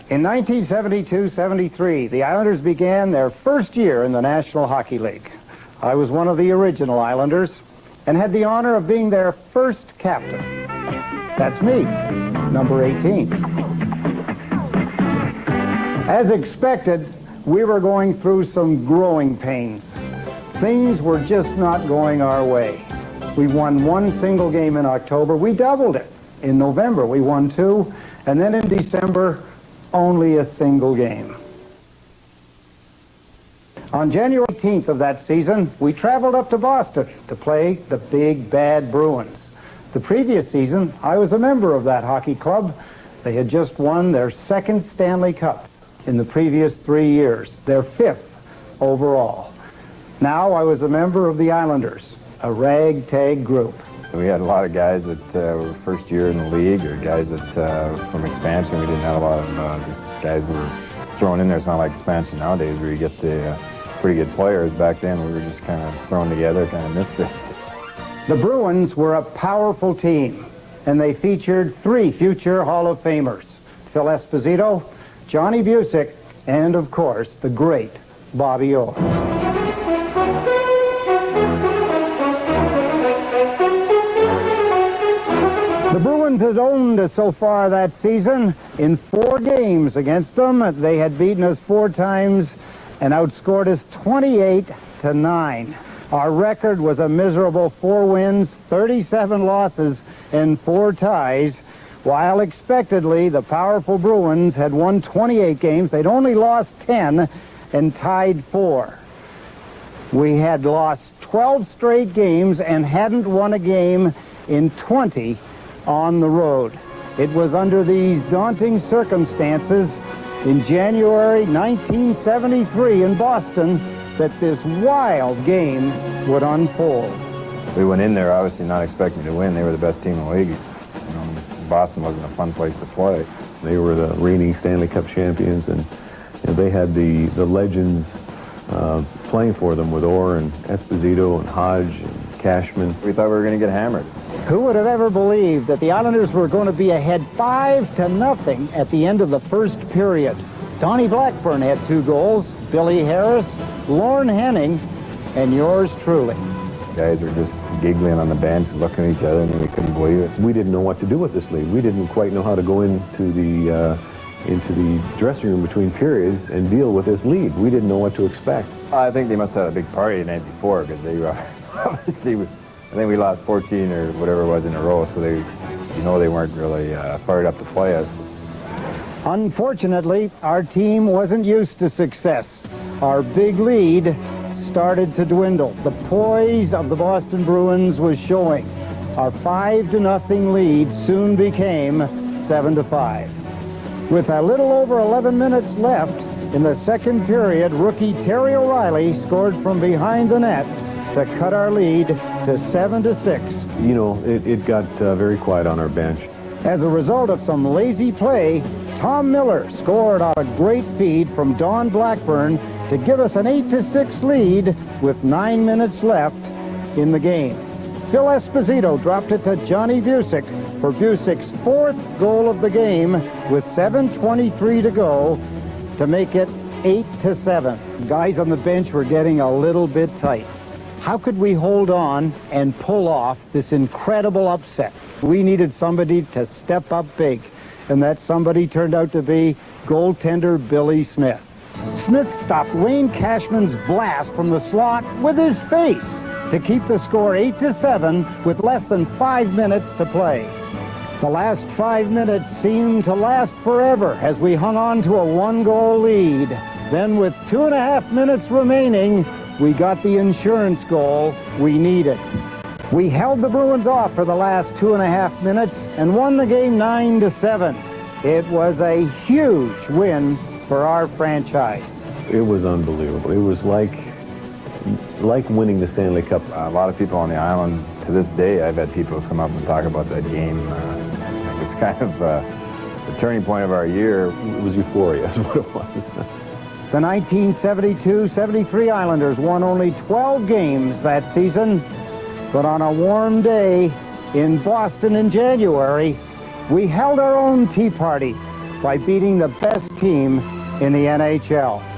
In 1972-73, the Islanders began their first year in the National Hockey League. I was one of the original Islanders and had the honor of being their first captain. That's me, number 18. As expected, we were going through some growing pains. Things were just not going our way. We won one single game in October. We doubled it. In November, we won 2, and then in December, only a single game. On January 18th of that season, we traveled up to Boston to play the big bad Bruins. The previous season, I was a member of that hockey club. They had just won their second Stanley Cup in the previous 3 years, their 5th overall. Now I was a member of the Islanders, a ragtag group. We had a lot of guys that were first year in the league, or guys that from expansion. We didn't have a lot of just guys who were thrown in there. It's not like expansion nowadays where you get the pretty good players. Back then we were just kind of thrown together, kind of misfits. The Bruins were a powerful team, and they featured 3 future Hall of Famers: Phil Esposito, Johnny Bucyk, and of course the great Bobby Orr. The Bruins had owned us so far that season. In 4 games against them, they had beaten us 4 times and outscored us 28-9. Our record was a miserable 4 wins, 37 losses, and 4 ties, while expectedly the powerful Bruins had won 28 games. They'd only lost 10 and tied 4. We had lost 12 straight games and hadn't won a game in 20 on the road. It was under these daunting circumstances in January 1973 in Boston that this wild game would unfold. We went in there obviously not expecting to win. They were the best team in the league. Boston wasn't a fun place to play. They were the reigning Stanley Cup champions, and they had the legends playing for them with Orr and Esposito and Hodge and Cashman. We thought we were going to get hammered. Who would have ever believed that the Islanders were going to be ahead 5-0 at the end of the first period? Donnie Blackburn had 2 goals, Billy Harris, Lorne Henning, and yours truly. Guys were just giggling on the bench, looking at each other, and we couldn't believe it. We didn't know what to do with this lead. We didn't quite know how to go into the dressing room between periods and deal with this lead. We didn't know what to expect. I think they must have had a big party the night before, because they obviously, I think we lost 14 or whatever it was in a row, so they weren't really fired up to play us. Unfortunately, our team wasn't used to success. Our big lead started to dwindle. The poise of the Boston Bruins was showing. Our 5-0 lead soon became 7-5. With a little over 11 minutes left in the second period, rookie Terry O'Reilly scored from behind the net to cut our lead to 7-6. You know, it got very quiet on our bench. As a result of some lazy play, Tom Miller scored on a great feed from Don Blackburn to give us an 8-6 lead with 9 minutes left in the game. Phil Esposito dropped it to Johnny Bucyk for Bucyk's 4th goal of the game with 7:23 to go to make it 8-7. Guys on the bench were getting a little bit tight. How could we hold on and pull off this incredible upset? We needed somebody to step up big, and that somebody turned out to be goaltender Billy Smith. Smith stopped Wayne Cashman's blast from the slot with his face to keep the score 8-7 with less than 5 minutes to play. The last 5 minutes seemed to last forever as we hung on to a 1-goal lead. Then with 2.5 minutes remaining, we got the insurance goal we needed. We held the Bruins off for the last 2.5 minutes and won the game 9-7. It was a huge win for our franchise. It was unbelievable. It was like winning the Stanley Cup. A lot of people on the island, to this day, I've had people come up and talk about that game. It was kind of the turning point of our year. It was euphoria, is what it was. The 1972-73 Islanders won only 12 games that season, but on a warm day in Boston in January, we held our own tea party by beating the best team in the NHL.